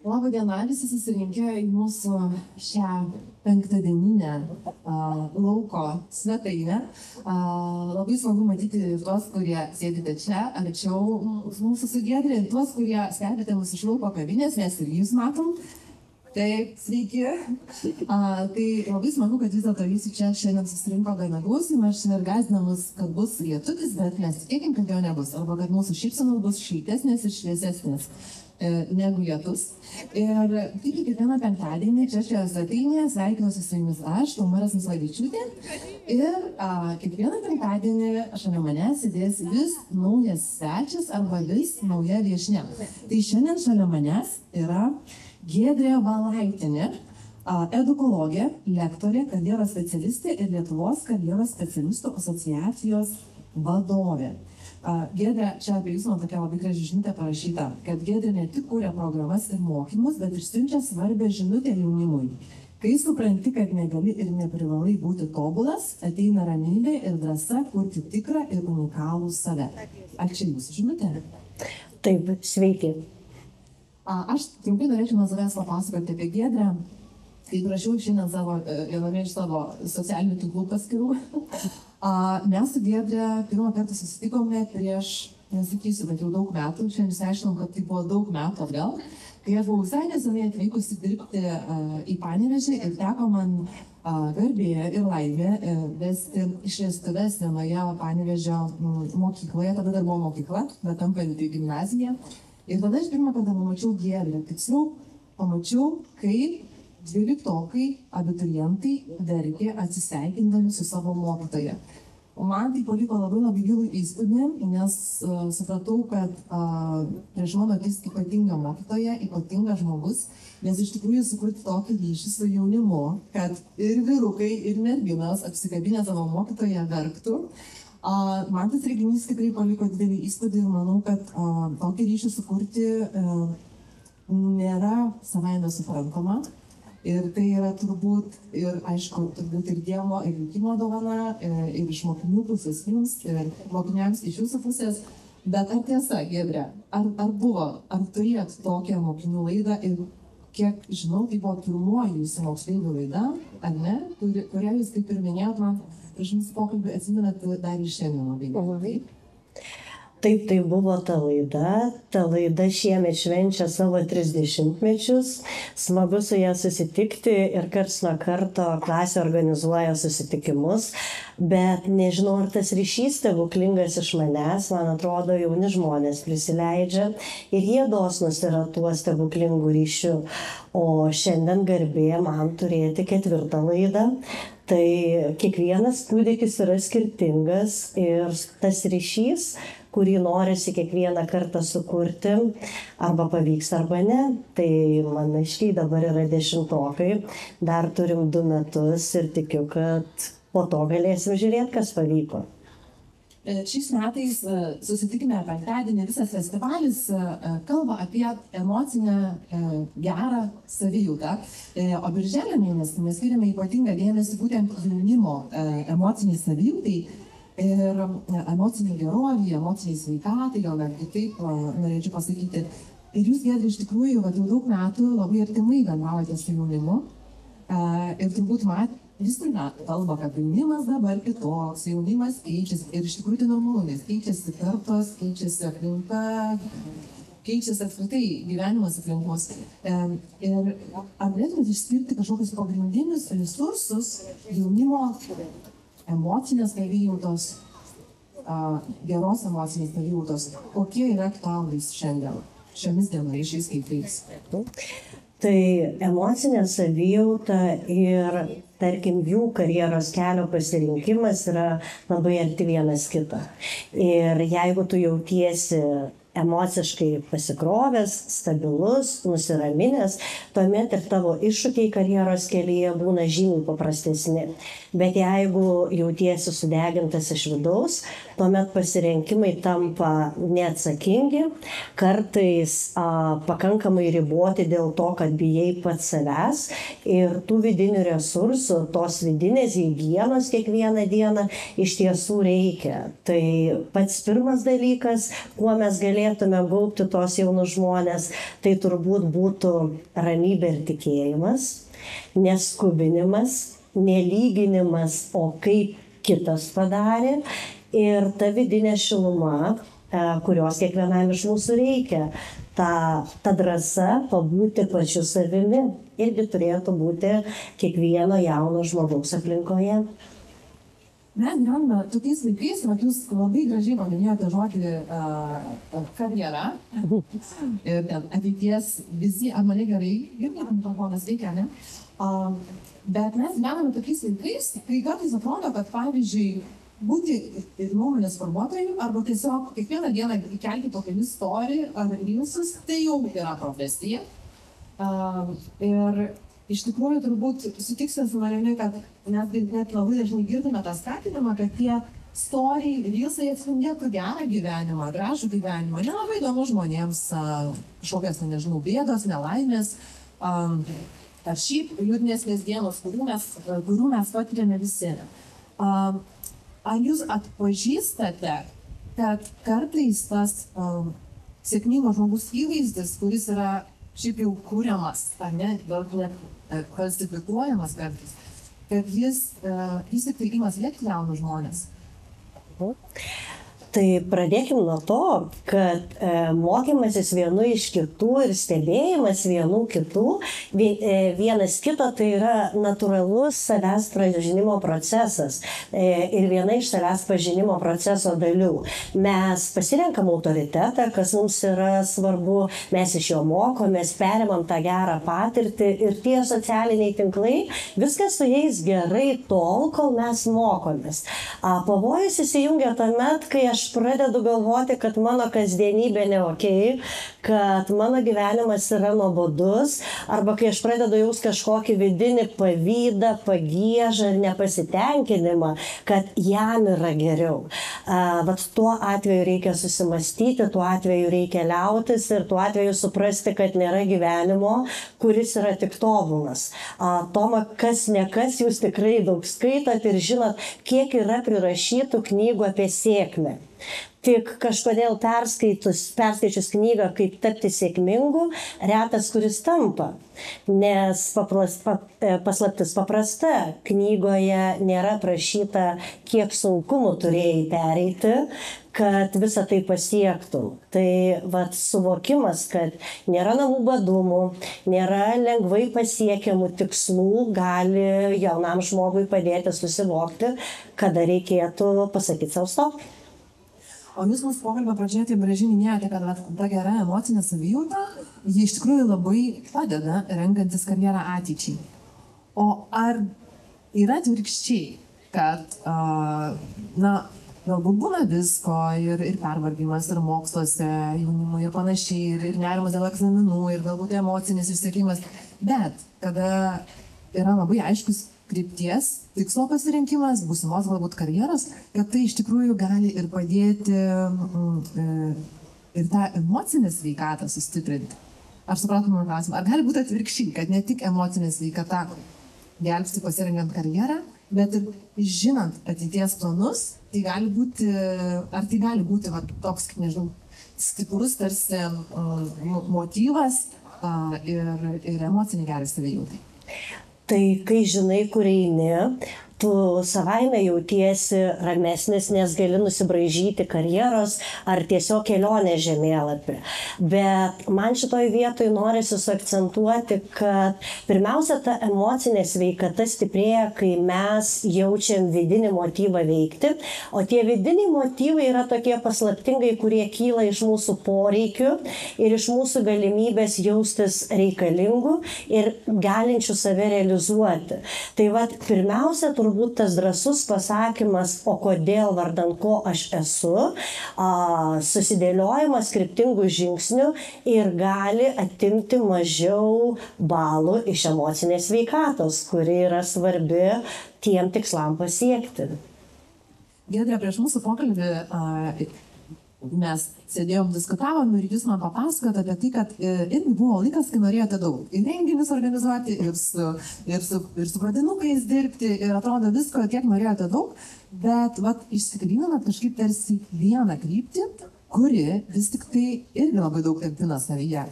Labą dieną, visi susirinkę į mūsų šią penktadieninę lauko svetainę. Labai smagu matyti tuos, kurie sėdite čia, arčiau mūsų su Giedre, ir tuos, kurie stebite mus iš lauko kavinės, mes ir jūs matom. Taip, sveiki. Tai labai smagu, kad vis dėlto visi čia šiandien susirinko gana gausiai. Mes šiandien gąsdinamus, kad bus lietutis, bet mes tikėkim, kad jo nebus. Arba kad mūsų šypsenos bus šiltesnės ir šviesesnės negu lietus. Ir kaip kiekvieną penktadienį čia šioje svetainėje sveikinuosi su jumis aš, Taumaras Mislavičiūtė. Ir kiekvieną penktadienį šalia manęs sėdės vis naujas svečias arba vis nauja viešnia. Tai šiandien šalia manęs yra Giedrė Valaitienė, edukologė, lektorė, karjeros specialistė ir Lietuvos karjeros specialistų asociacijos vadovė. Giedrė, čia apie jūs man tokia labai graži žinutė parašyta, kad Giedrė ne tik kūrė programas ir mokymus, bet ir siunčia svarbę žinutę jaunimui. Kai supranti, kad negali ir neprivalai būti tobulas, ateina ramybė ir drąsa kurti tikrą ir unikalų save. Ar čia jūsų žinutė? Taip, sveiki. Aš trumpai norėčiau nuo savęs papasakoti apie Giedrę. Kaip rašiau šiandien viename iš savo socialinių tinklų paskyrų. Mes su Giedre pirmą kartą susitikome prieš, nesakysiu, bet jau daug metų. Šiandien išsiaiškinom, kad tai buvo daug metų atgal. Kai aš buvau visai nesenai atvykusi dirbti į Panevėžį ir teko man garbė ir laimė vesti išleistuves vienoje Panevėžio mokykloje. Tada dar buvo mokykla, bet tampanti gimnazija. Ir tada aš pirmą kartą pamačiau Giedrę. Tiksliau, pamačiau, kaip 12-okai abiturientai verkė atsisveikindami su savo mokytoja. Man tai paliko labai gilų įspūdį, nes supratau, kad prieš mano akis ypatinga mokytoja, ypatingas žmogus, nes iš tikrųjų sukurti tokį ryšį su jaunimu, kad ir vyrukai, ir merginos apsikabinę savo mokytoją verktų. Man tas reginys tikrai paliko didelį įspūdį ir manau, kad tokį ryšį sukurti nėra savaime suprantama. Ir tai yra turbūt ir, aišku, turbūt ir Dievo, ir likimo dovana, ir iš mokinių pusės jums, ir mokiniams iš jūsų pusės. Bet ar tiesa, Giedre, ar turėjot tokią mokinių laidą ir kiek žinau, tai buvo pirmoji jūsų moksleivių laida, ar ne, kurią jūs kaip ir minėjot man prieš mūsų pokalbį, atsimenat dar ir šiandien labai. Taip, tai buvo ta laida. Ta laida šiemet švenčia savo 30-mečius. Smagu su ją susitikti ir karts nuo karto klasė organizuoja susitikimus. Bet nežinau, ar tas ryšys stebuklingas iš manęs, man atrodo, jauni žmonės prisileidžia ir jie dosnus yra tuo stebuklingu ryšiu. O šiandien garbė man turėti 4. laidą. Tai kiekvienas kūdikis yra skirtingas ir tas ryšys, kurį norisi kiekvieną kartą sukurti, arba pavyks, arba ne. Tai manaškiai dabar yra 10-okai, dar turim 2 metus ir tikiu, kad po to galėsim žiūrėti, kas pavyko. Šiais metais susitikime penktadienį visas festivalis kalba apie emocinę gerą savijautą. O birželio mėnesį mes skiriame ypatingą dėmesį būtent jaunimo emociniai savijautai ir emociniai gerovei, emociniai sveikatai, gal net kitaip norėčiau pasakyti. Ir jūs, Giedre, iš tikrųjų, jau daug metų labai artimai bendraujate su jaunimu. Ir turbūt visi kalba, kad jaunimas dabar kitoks, jaunimas keičiasi. Ir iš tikrųjų tai normalu, nes keičiasi kartos, keičiasi aplinka, keičiasi apskritai gyvenimas aplinkos. Ir ar galėtumėte išskirti kažkokius pagrindinius resursus jaunimo emocinės savijautos, geros emocinės savijautos, kokie yra aktualūs šiandien, šiomis dienomis, šiais laikais? Tai emocinė savijauta ir, tarkim, jų karjeros kelio pasirinkimas yra labai arti vienas kito. Ir jeigu tu jautiesi emociškai pasikrovęs, stabilus, nusiraminęs, tuomet ir tavo iššūkiai karjeros kelyje būna žymiai paprastesni. Bet jeigu jautiesi sudegintas iš vidaus, tuomet pasirinkimai tampa neatsakingi, kartais pakankamai riboti dėl to, kad bijai pats savęs ir tų vidinių resursų, tos vidinės higienos kiekvieną dieną iš tiesų reikia. Tai pats pirmas dalykas, kuo mes galėtume norėtume gaubti tos jaunus žmonės, tai turbūt būtų ramybė ir tikėjimas, neskubinimas, nelyginimas, o kaip kitas padarė, ir ta vidinė šiluma, kurios kiekvienam iš mūsų reikia. Ta drąsa pabūti pačiu savimi irgi turėtų būti kiekvieno jauno žmogaus aplinkoje. Mes gyvename tokiais laikais, jūs labai gražiai paminėjote žodį karjera ir ateities vizija, ar mane gerai, irgi mikrofonas veikia, ne? Bet mes gyvename tokiais laikais, kai kartais atrodo, kad pavyzdžiui, būti nuomonės formuotojų arba tiesiog kiekvieną dieną įkelti po kelis story ar reelsus, tai jau yra profesija. Ir iš tikrųjų turbūt sutiksite su manimi, kad mes net labai dažnai girdime tą skatinimą, kad tie story, reelsai atspindėtų gerą gyvenimą, gražų gyvenimą. Nelabai įdomu žmonėms kažkokias, nežinau, bėdos, nelaimės, ar šiaip liūdnesnės dienos, kurių mes patiriame visi. Ar jūs atpažįstate, kad kartais tas sėkmingo žmogus įvaizdis, kuris yra šiaip jau kūriamas, ar ne, gal net falsifikuojamas kartais, kad jis tik tai ima slėpti jaunus žmonės? Tai pradėkim nuo to, kad mokymasis vienu iš kitų ir stebėjimas vienų kitų, vienas kito, tai yra natūralus savęs pažinimo procesas ir viena iš savęs pažinimo proceso dalių. Mes pasirenkam autoritetą, kas mums yra svarbu, mes iš jo mokomės, perimam tą gerą patirtį ir tie socialiniai tinklai, viskas su jais gerai tol, kol mes mokomės. Pavojus įsijungia tuomet, kai aš pradedu galvoti, kad mano kasdienybė ne okei, kad mano gyvenimas yra nuobodus, arba kai aš pradedu jaust kažkokį vidinį pavydą, pagiežą ir nepasitenkinimą, kad jam yra geriau. Vat tuo atveju reikia susimastyti, tuo atveju reikia liautis ir tuo atveju suprasti, kad nėra gyvenimo, kuris yra tik tobulas. Toma, kas ne kas, jūs tikrai daug skaitot ir žinot, kiek yra prirašytų knygų apie sėkmę. Tik kažkodėl perskaičius knygą Kaip tapti sėkmingu, retas kuris tampa. Nes paslaptis paprasta, knygoje nėra prašyta, kiek sunkumų turėjai pereiti, kad visą tai pasiektum. Tai suvokimas, kad nėra namų badumų, nėra lengvai pasiekiamų tikslų, gali jaunam žmogui padėti susivokti, kada reikėtų pasakyti savo stop. O jūs mūsų pokalbio pradžioje taip gražiai minėjote, kad ta gera emocinė savijauta, ji iš tikrųjų labai padeda renkantis karjerą ateičiai. O ar yra atvirkščiai, kad, galbūt būna visko ir pervargimas, ir moksluose, jaunimui ir panašiai, ir nerimas dėl egzaminų, ir galbūt emocinis išsekimas, bet kada yra labai aiškus krypties, tikslo pasirinkimas, būsimos galbūt karjeros, kad tai iš tikrųjų gali ir padėti ir tą emocinę sveikatą sustiprinti. Ar supratom mano klausimą? Ar gali būti atvirkščiai, kad ne tik emocinė sveikata gelbsti pasirenkant karjerą, bet ir žinant ateities planus, tai gali būti, toks, nežinau, stiprus tarsi motyvas ir emocinį gerą savijautai? Tai kai žinai, kur eini, tu savaime jautiesi ramesnis, nes gali nusibraižyti karjeros ar tiesiog kelionės žemėlapį. Bet man šitoj vietoj norisi suakcentuoti, kad pirmiausia, ta emocinė sveikata stiprėja, kai mes jaučiam vidinį motyvą veikti, o tie vidiniai motyvai yra tokie paslaptingai, kurie kyla iš mūsų poreikių ir iš mūsų galimybės jaustis reikalingų ir galinčių save realizuoti. Tai pirmiausia, turbūt tas drąsus pasakymas, o kodėl, vardan ko aš esu, susidėliojimas kryptingų žingsnių ir gali atimti mažiau balų iš emocinės sveikatos, kuri yra svarbi tiem tikslam pasiekti. Giedre, prieš mūsų pokalbį mes sėdėjom, diskutavom ir jūs man papasakot apie tai, kad irgi buvo laikas, kai norėjote daug. Ir renginius organizuoti, ir su pradinukais dirbti, ir atrodo visko, kiek norėjote daug, bet išsigryninat kažkaip tarsi vieną kryptį, kuri vis tik tai irgi labai daug talpina savyje.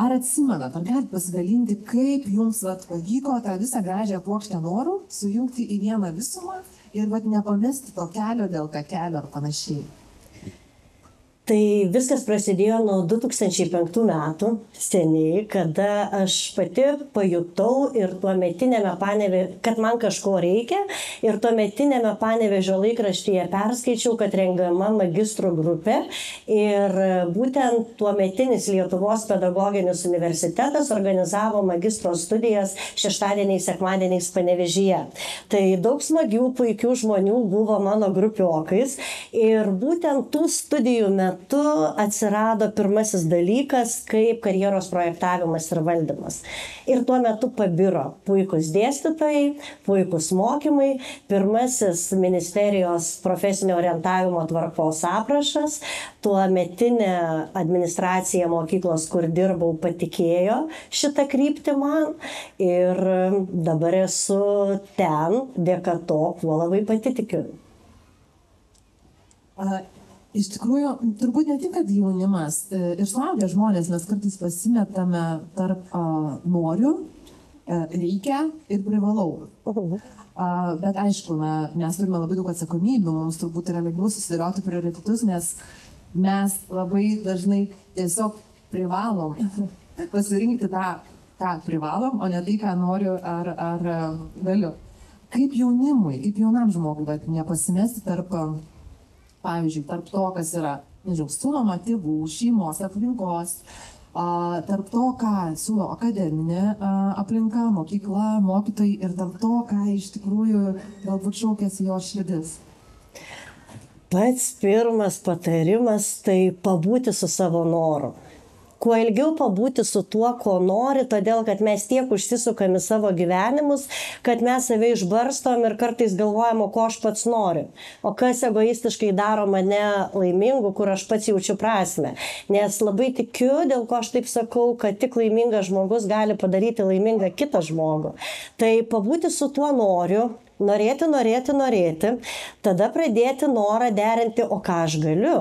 Ar atsimenat, ar galite pasidalinti, kaip jums pavyko tą visą gražią puokštę norų sujungti į vieną visumą ir nepamesti to kelio dėl takelio ar panašiai? Tai viskas prasidėjo nuo 2005 metų, seniai, kada aš pati pajutau ir tuometinėme Panevėžio, kad man kažko reikia, ir tuometinėme Panevėžio laikraštyje perskaičiau, kad rengiama magistrų grupė ir būtent tuometinis Lietuvos pedagoginis universitetas organizavo magistro studijas šeštadieniais, sekmadieniais Panevėžyje. Tai daug smagių, puikių žmonių buvo mano grupiokais ir būtent tų studijų metu atsirado pirmasis dalykas kaip karjeros projektavimas ir valdymas. Ir tuo metu pabiro puikus dėstytojai, puikus mokymai, pirmasis ministerijos profesinio orientavimo tvarkos aprašas, tuometinė administracija mokyklos, kur dirbau, patikėjo šitą kryptį man ir dabar esu ten, dėka to, kuo labai pati tikiu. Iš tikrųjų, turbūt ne tik, kad jaunimas, ir suaugę žmonės mes kartais pasimetame tarp noriu, reikia ir privalau. Bet aišku, mes turime labai daug atsakomybių, mums turbūt yra lengviau susidėlioti prioritetus, nes mes labai dažnai tiesiog privalom pasirinkti tą privalom, o ne tai, ką noriu ar galiu. Kaip jaunimui, kaip jaunam žmogui, nepasimesti pavyzdžiui, tarp to, kas yra, siūloma tėvų, šeimos, aplinkos, tarp to, ką siūlo akademinė aplinka, mokykla, mokytojai ir tarp to, ką iš tikrųjų galbūt šaukėsi jo širdis. Pats pirmas patarimas tai pabūti su savo noru. Kuo ilgiau pabūti su tuo, ko nori, todėl, kad mes tiek užsisukam į savo gyvenimus, kad mes save išbarstom ir kartais galvojam, o ko aš pats noriu. O kas egoistiškai daro mane laimingu, kur aš pats jaučiu prasmę. Nes labai tikiu, dėl ko aš taip sakau, kad tik laimingas žmogus gali padaryti laimingą kitą žmogų. Tai pabūti su tuo noriu, norėti, tada pradėti norą derinti, o ką aš galiu.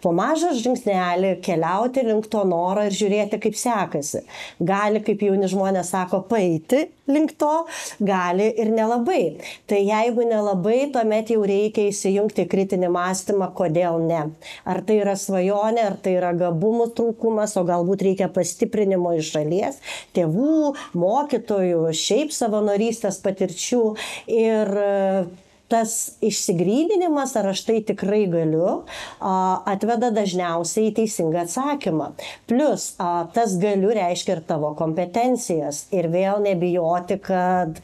Po mažą žingsnelį keliauti link to noro ir žiūrėti, kaip sekasi. Gali, kaip jauni žmonės sako, paeiti link to, gali ir nelabai. Tai jeigu nelabai, tuomet jau reikia įsijungti kritinį mąstymą, kodėl ne. Ar tai yra svajonė, ar tai yra gabumų trūkumas, o galbūt reikia pastiprinimo iš šalies, tėvų, mokytojų, šiaip savanorystės patirčių. Ir tas išsigryninimas, ar aš tai tikrai galiu, atveda dažniausiai į teisingą atsakymą. Plus, tas galiu reiškia ir tavo kompetencijas. Ir vėl nebijoti, kad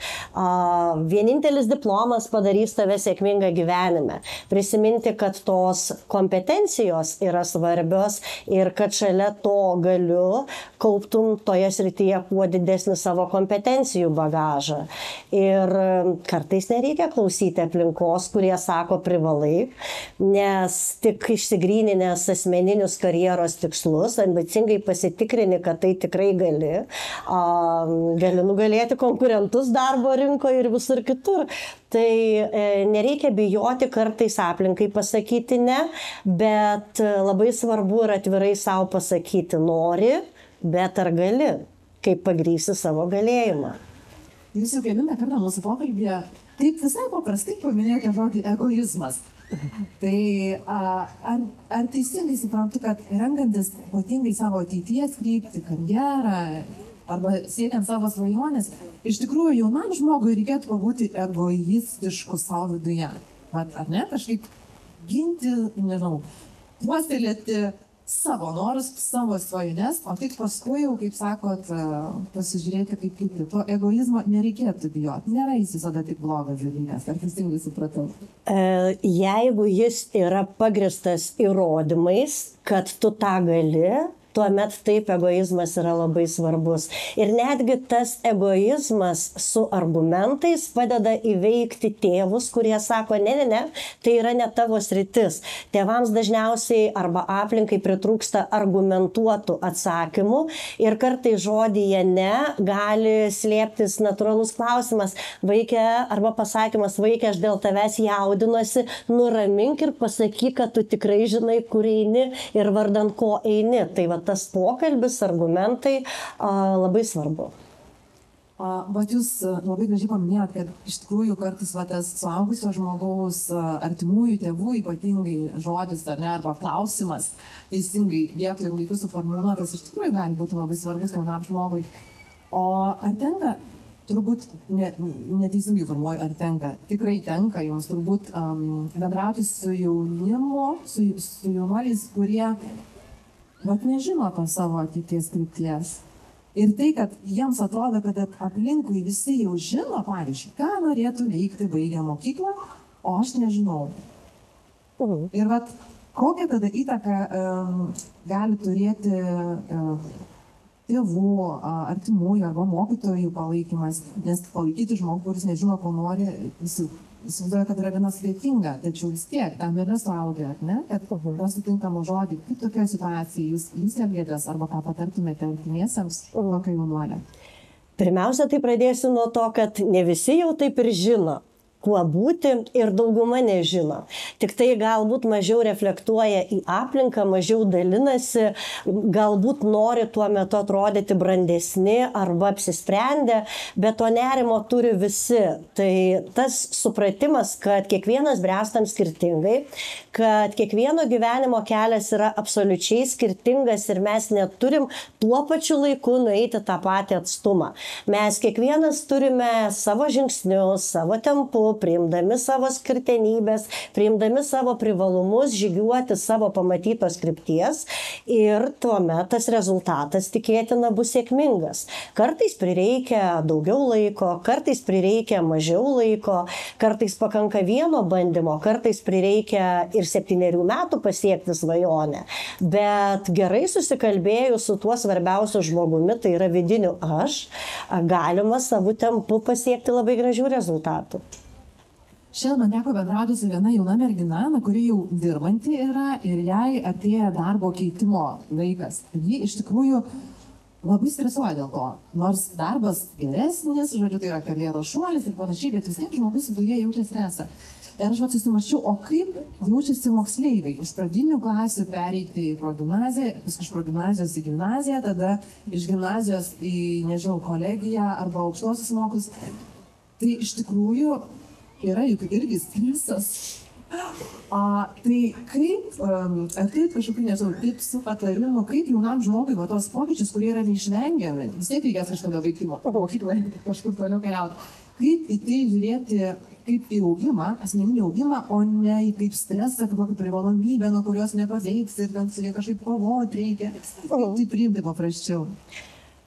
vienintelis diplomas padarys tave sėkmingą gyvenime. Prisiminti, kad tos kompetencijos yra svarbios ir kad šalia to galiu kauptum toje srityje kuo didesnį savo kompetencijų bagažą. Ir kartais nereikia klausyti aplinkos, kurie sako privalai, nes tik išsigryninęs asmeninius karjeros tikslus, ambicingai pasitikrini, kad tai tikrai gali nugalėti konkurentus darbo rinkoje ir visur kitur. Tai nereikia bijoti kartais aplinkai pasakyti ne, bet labai svarbu ir atvirai savo pasakyti nori, bet ar gali, kaip pagrįsi savo galėjimą. Jūs jau kelintą kartą mūsų pokalbėje taip visai paprastai paminėjote žodį egoizmas. Tai ar teisingai suprantu, kad renkantis ypatingai savo ateities kryptį, karjerą arba siekiant savo svajonės, iš tikrųjų jaunam žmogui reikėtų pabūti egoistišku savo viduje. Ar ne? Kažkaip ginti, puoselėti savo norus, savo svajones, o tik paskui jau, kaip sakot, pasižiūrėti kaip kiti. To egoizmo nereikėtų bijoti. Nėra jis visada tik blogas dalykas. Ar teisingai supratau? Jeigu jis yra pagristas įrodymais, kad tu tą gali, tuomet taip egoizmas yra labai svarbus. Ir netgi tas egoizmas su argumentais padeda įveikti tėvus, kurie sako, ne, tai yra ne tavo sritis. Tėvams dažniausiai arba aplinkai pritrūksta argumentuotų atsakymų ir kartai žodyje ne gali slėptis natūralus klausimas, vaikė, arba pasakymas, vaikė, aš dėl tavęs jaudinuosi, nuramink ir pasakyk, kad tu tikrai žinai, kur eini ir vardan ko eini. Tai va tas pokalbis, argumentai labai svarbu. Bet jūs labai gražiai paminėjot, kad iš tikrųjų kartais tas suaugusio žmogaus artimųjų tėvų ypatingai žodis arba klausimas teisingai vietoj ir laiku suformuluotas iš tikrųjų gali būti labai svarbus jaunam žmogui. O ar tenka, turbūt neteisingai formuoju, ar tenka, tikrai tenka jums turbūt bendrauti su jaunimu, su jaunuoliais, kurie nežino to savo ateities krypties. Ir tai, kad jiems atrodo, kad aplinkui visi jau žino, pavyzdžiui, ką norėtų veikti baigę mokyklą, o aš nežinau. Ir kokią tada įtaką gali turėti tėvų, artimųjų arba mokytojų palaikymas, nes palaikyti žmogų, kuris nežino, ko nori, įsivaizduoja, kad yra gana sudėtinga, tačiau vis tiek tam yra suaugę, ne? Kad rasti tinkamą žodį, kaip tokioje situacijoje jūs elgiatės arba ką patartumėte artimiesiems tokio jaunuolio? Pirmiausia, tai pradėsiu nuo to, kad ne visi jau taip ir žino, kuo būti ir dauguma nežino. Tik tai galbūt mažiau reflektuoja į aplinką, mažiau dalinasi, galbūt nori tuo metu atrodyti brandesni arba apsisprendę, bet to nerimo turi visi. Tai tas supratimas, kad kiekvienas bręstam skirtingai, kad kiekvieno gyvenimo kelias yra absoliučiai skirtingas ir mes neturim tuo pačiu laiku nueiti tą patį atstumą. Mes kiekvienas turime savo žingsnius, savo tempu, priimdami savo skirtenybės, priimdami savo privalumus, žygiuoti savo pamatytos krypties ir tuomet tas rezultatas tikėtina bus sėkmingas. Kartais prireikia daugiau laiko, kartais prireikia mažiau laiko, kartais pakanka vieno bandymo, kartais prireikia ir 7 metų pasiekti svajonę. Bet gerai susikalbėjus su tuo svarbiausiu žmogumi, tai yra vidiniu aš, galima savo tempu pasiekti labai gražių rezultatų. Šiandien man teko bendrauti su viena jauna mergina, kuri jau dirbanti yra ir jai atėjo darbo keitimo laikas. Ji iš tikrųjų labai stresuoja dėl to. Nors darbas geresnis, žodžiu, tai yra karjeros šuolis ir panašiai, bet vis tiek žmogus viduje jaučia stresą. Ir aš susimąsčiau, o kaip jaučiasi moksleiviai iš pradinių klasių pereiti į progimnaziją, iš progimnazijos į gimnaziją, tada iš gimnazijos į, nežinau, kolegiją arba aukštosius mokus. Tai iš tikrųjų yra juk irgi stresas. Tai kaip, ar tai kažkokių, nežinau, tipsų, patarimų, kaip jaunam žmogui tos pokyčius, kurie yra neišvengiami, vis tiek reikės kažkada vaikimo, mokykloje kažkur toliau keliauti. Kaip į tai žiūrėti, kaip į augimą, asmeninį augimą, o ne į kaip stresą, kaip kokį privalomybę, nuo kurios nepaveiks ir ten su jie kažkaip kovoti reikia. Tai priimti paprasčiau.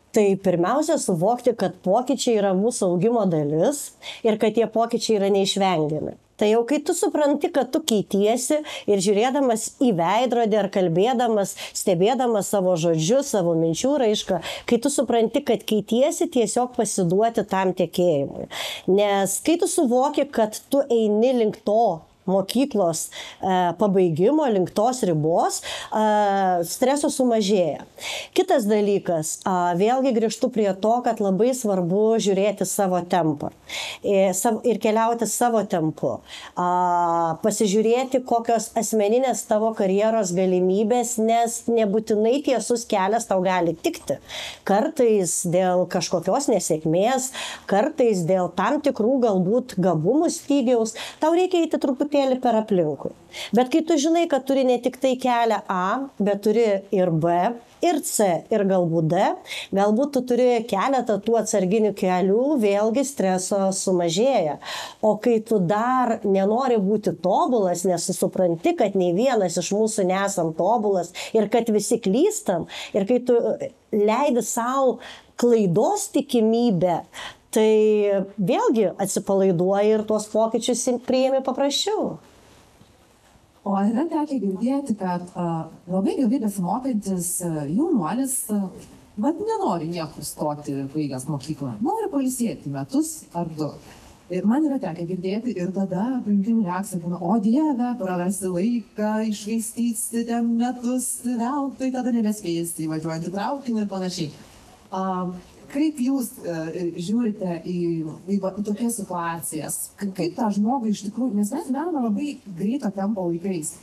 Tai pirmiausia suvokti, kad pokyčiai yra mūsų augimo dalis ir kad tie pokyčiai yra neišvengiami. Tai jau kai tu supranti, kad tu keitiesi ir žiūrėdamas į veidrodį ar kalbėdamas, stebėdamas savo žodžius, savo minčių raišką, kai tu supranti, kad keitiesi, tiesiog pasiduoti tam tekėjimui. Nes kai tu suvoki, kad tu eini link to mokyklos pabaigimo, link tos ribos, streso sumažėja. Kitas dalykas, vėlgi grįžtu prie to, kad labai svarbu žiūrėti savo tempą ir keliauti savo tempu. Pasižiūrėti, kokios asmeninės tavo karjeros galimybės, nes nebūtinai tiesus kelias tau gali tikti. Kartais dėl kažkokios nesėkmės, kartais dėl tam tikrų galbūt gabumų stygiaus, tau reikia eiti truputį per aplinkui. Bet kai tu žinai, kad turi ne tik tai kelią A, bet turi ir B, ir C, ir galbūt D, galbūt tu turi keletą tų atsarginių kelių, vėlgi streso sumažėja. O kai tu dar nenori būti tobulas, nes supranti, kad nei vienas iš mūsų nesam tobulas ir kad visi klystam, ir kai tu leidi savo klaidos tikimybę, tai vėlgi atsipalaiduoji ir tuos pokyčius priimi paprasčiau. O yra tekę girdėti, kad labai gerai besimokantis jaunuolis nenori niekur stoti baigęs mokyklą, nori pailsėti metus ar 2. Ir man yra tekę girdėti ir tada aplinkinių reakcija būna, o Dieve, prarasti laiką, iššvaistysi ten metus, veltui tada nebespėsi įvažiuojant į traukinį ir panašiai. Kaip jūs žiūrite į tokias situacijas? Kaip tą žmogų iš tikrųjų, nes mes gyvename labai greito tempo laikais.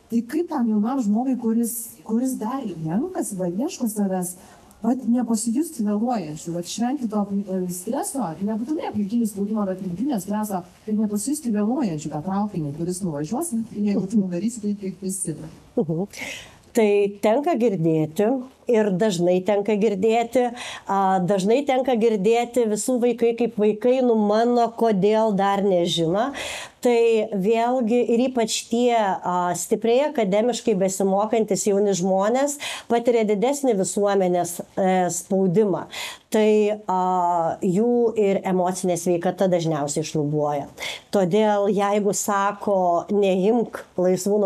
Tai kaip tam jaunam žmogui, kuris dar renkasi, ieško savęs, nepasijusti vėluojančių, šventi to streso, nebūtinai aplinkinį spaudimą, bet aplinkinį streso, tai nepasijusti vėluojančių tą traukinį, kuris nuvažiuos, jeigu tu nudarysi, tai kaip visi. Tai tenka girdėti ir dažnai tenka girdėti visų vaikai kaip vaikai, mano, kodėl dar nežino. Tai vėlgi ir ypač tie stipriai akademiškai besimokantis jauni žmonės patiria didesnį visuomenės spaudimą. Tai jų ir emocinė sveikata dažniausiai šlubuoja. Todėl jeigu sako, neimk laisvų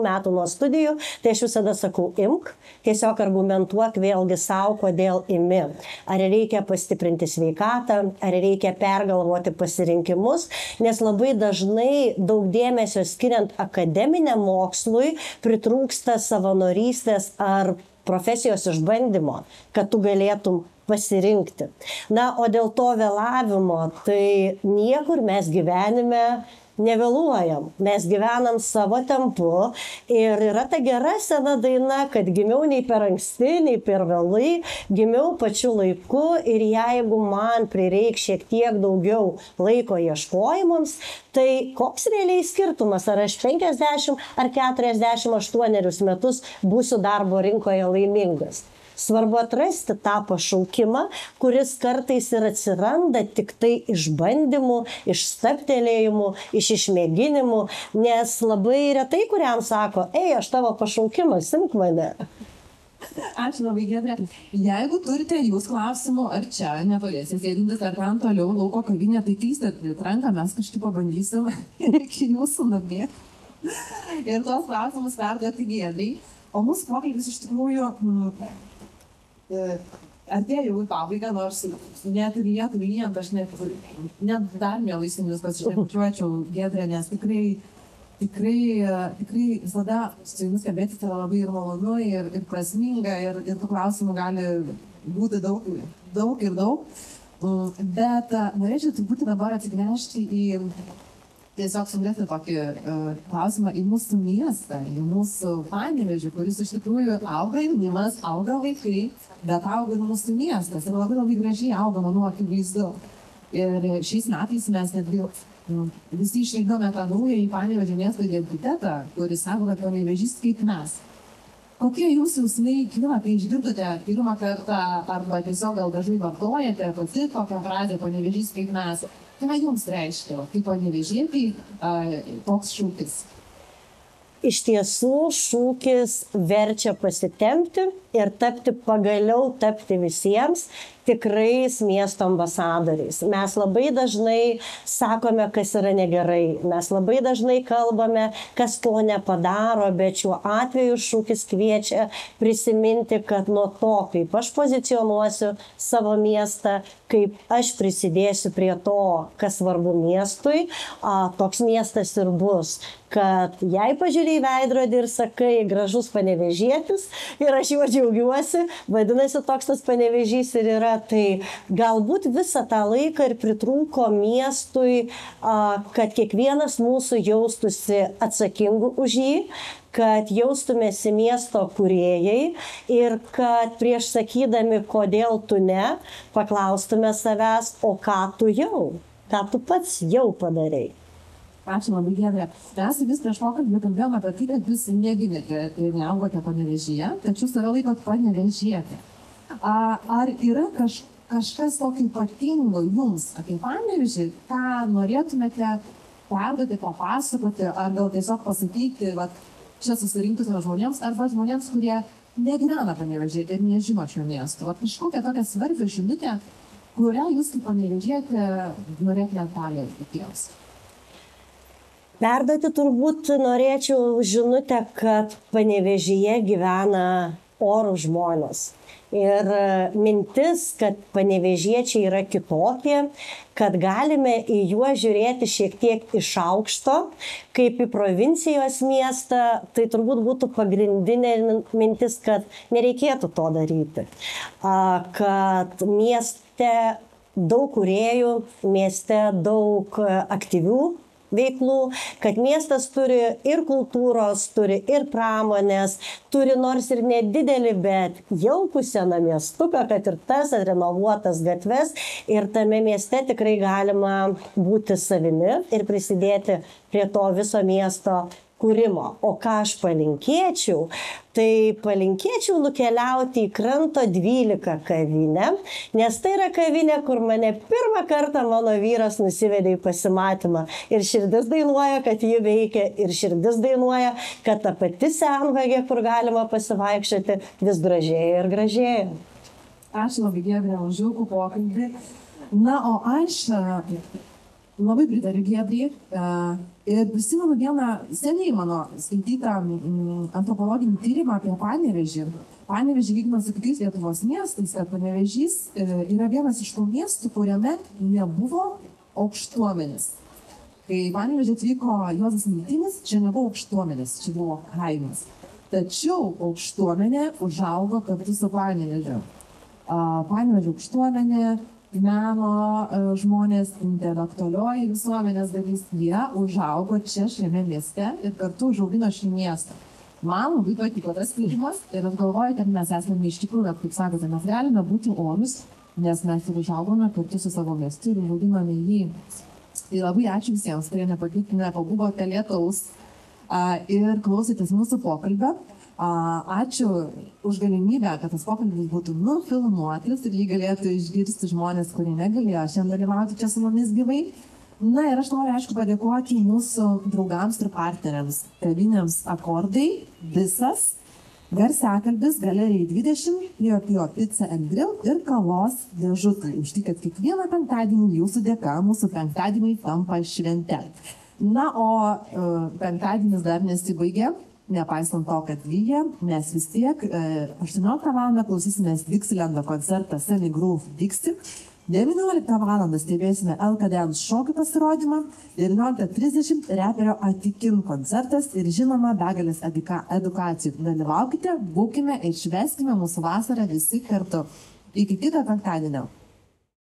metų nuo studijų, tai aš visada sakau, imk, tiesiog argumentuok vėlgi savo, kodėl imi. Ar reikia pastiprinti sveikatą, ar reikia pergalvoti pasirinkimus, nes labai dažnai daug dėmesio skiriant akademiniam mokslui pritrūksta savanorystės ar profesijos išbandymo, kad tu galėtum pasirinkti. Na, o dėl to vėlavimo, tai niekur mes gyvenime nevėluojam. Mes gyvenam savo tempu ir yra ta gera sena daina, kad gimiau nei per anksti, nei per vėlai, gimiau pačiu laiku ir jeigu man prireiks šiek tiek daugiau laiko ieškojimams, tai koks realiai skirtumas, ar aš 50 ar 48 metus būsiu darbo rinkoje laimingas. Svarbu atrasti tą pašaukimą, kuris kartais ir atsiranda tik tai iš bandymų, iš stabtelėjimų, iš išmėginimų, nes labai retai kuriam sako, aš tavo pašaukimas, imk mane. Ačiū labai, Giedrė. Jeigu turite jūs klausimų, ar čia netoliesi sėdintis, ar ten toliau lauko kavinė, tai keistat ranką, mes kažkaip pabandysim iki jūsų namie. Ir tuos klausimus perduoti Giedrei. O mūsų pokalbis iš tikrųjų artėja jau į pabaigą, nors net ir Lietuvai lyjant, aš net dar mielai su jumis pasišnekučiuočiau, Giedrė, nes tikrai visada su jumis kalbėti yra labai ir malonu, ir prasminga, ir tų klausimų gali būti daug. Bet norėčiau turbūt dabar atsigręžti į tiesiog sudėti tokį klausimą į mūsų miestą, į mūsų Panevėžį, kuris iš tikrųjų auga jaunimas, auga vaikai, bet auga ir mūsų miestas. Ir labai gražiai auga, manau, akivaizdu. Ir šiais metais mes netgi visi išvykdome tą naują į Panevėžio miesto identitetą, kuris sako, kad Panevėžys kaip mes. Kokie jūsų jausmai kyla, kai išgirdote pirmą kartą arba tiesiog gal dažnai vartojate pati tokią frazę Panevėžys kaip mes? Ką jums reiškia, kaip panevėžietei toks šūkis? Iš tiesų šūkis verčia pasitempti ir pagaliau tapti visiems tikrais miesto ambasadoriais. Mes labai dažnai sakome, kas yra negerai. Mes labai dažnai kalbame, kas to nepadaro, bet šiuo atveju šūkis kviečia prisiminti, kad nuo to, kaip aš pozicionuosiu savo miestą, kaip aš prisidėsiu prie to, kas svarbu miestui, toks miestas ir bus. Kad jei pažiūrėjai veidrodį ir sakai, gražus panevėžietis ir aš juo džiaugiuosi, vadinasi, toks tas Panevėžys ir yra. Tai galbūt visą tą laiką ir pritrūko miestui, kad kiekvienas mūsų jaustųsi atsakingu už jį, kad jaustumėsi miesto kūrėjai ir kad prieš sakydami, kodėl tu ne, paklaustume savęs, o ką tu pats jau padarai. Ačiū labai, Giedrė. Mes vis prieš pokalbį kalbėjome apie tai, kad jūs negimėte ir neaugote Panevėžyje, tačiau save laikot panevėžietė. Ar yra kažkas tokio ypatingo jums apie Panevėžį, ką norėtumėte perduoti, papasakoti, ar gal tiesiog pasakyti, čia susirinkusiems žmonėms, arba žmonėms, kurie negyvena Panevėžyje ir nežino šio miesto? Kažkokia tokia svarbi žinutė, kurią jūs kaip panevėžietė norėtumėte perduoti kitiems? Perduoti turbūt norėčiau žinutę, kad Panevėžyje gyvena orūs žmonės. Ir mintis, kad panevėžiečiai yra kitokie, kad galime į juos žiūrėti šiek tiek iš aukšto, kaip į provincijos miestą, tai turbūt būtų pagrindinė mintis, kad nereikėtų to daryti. Kad mieste daug kūrėjų, mieste daug aktyvių veiklų, kad miestas turi ir kultūros, turi ir pramonės, turi nors ir nedidelį, bet jaukų seną miestuką, kad ir tas renovuotas gatves, ir tame mieste tikrai galima būti savimi ir prisidėti prie to viso miesto kūrimo. O ką aš palinkėčiau, tai palinkėčiau nukeliauti į Kranto 12 kavinę, nes tai yra kavinė, kur mane pirmą kartą mano vyras nusivedė į pasimatymą. Ir širdis dainuoja, kad ji veikia, ir širdis dainuoja, kad ta pati senvagė, kur galima pasivaikščioti, vis gražėja ir gražėja. Ačiū labai, Giedrė, už jaukų pokalbį. Na, o aš labai pritariu Giedrei ir prisimenu vieną seniai mano skaitytą antropologinį tyrimą apie Panevėžį. Panevėžį lyginant su kitais Lietuvos miestais, kad Panevėžys yra vienas iš tų miestų, kuriame nebuvo aukštuomenės. Kai Panevėžį atvyko Juozas Miltinis, čia nebuvo aukštuomenės, čia buvo kaimas. Tačiau aukštuomenė užaugo kartu su Panevėžiu. Panevėžio aukštuomenė, meno žmonės, intelektualioji visuomenės dalis, jie užaugo čia šiame mieste ir kartu užaugino šį miestą. Man labai patiko tas tyrimas ir aš galvoju, kad mes esame iš tikrųjų, kaip sakote, mes galime būti orūs, nes mes ir užaugome kartu su savo miestu ir užauginome jį. Tai labai ačiū visiems, kurie nepabuvote lietaus ir klausėtės mūsų pokalbio. Ačiū už galimybę, kad tas pokalbis būtų nufilmuotis ir jį galėtų išgirsti žmonės, kurie negalėjo šiandien dalyvauti čia su mumis gyvai. Na ir aš noriu, aišku, padėkoti mūsų draugams ir partneriams, kavinėms Akordai, Visas, Garsiakalbis, Galerijai 20, Pio Pizza & Grill ir Kavos dėžutė. Už tai, kad kiekvieną penktadienį jūsų dėka mūsų penktadieniai tampa švente. Na, o penktadienis dar nesibaigė. Nepaisant to, kad lyja, mes vis tiek 18 val. Klausysimės Dixilando koncertą Sunny Groove Dixie, 19 val. Stebėsime LKDance šokių pasirodymą, 19:30 reperio Atikin koncertas ir žinoma begalės edukacijų. Dalyvaukite, būkime ir švęskime mūsų vasarą visi kartu. Iki kito penktadienio.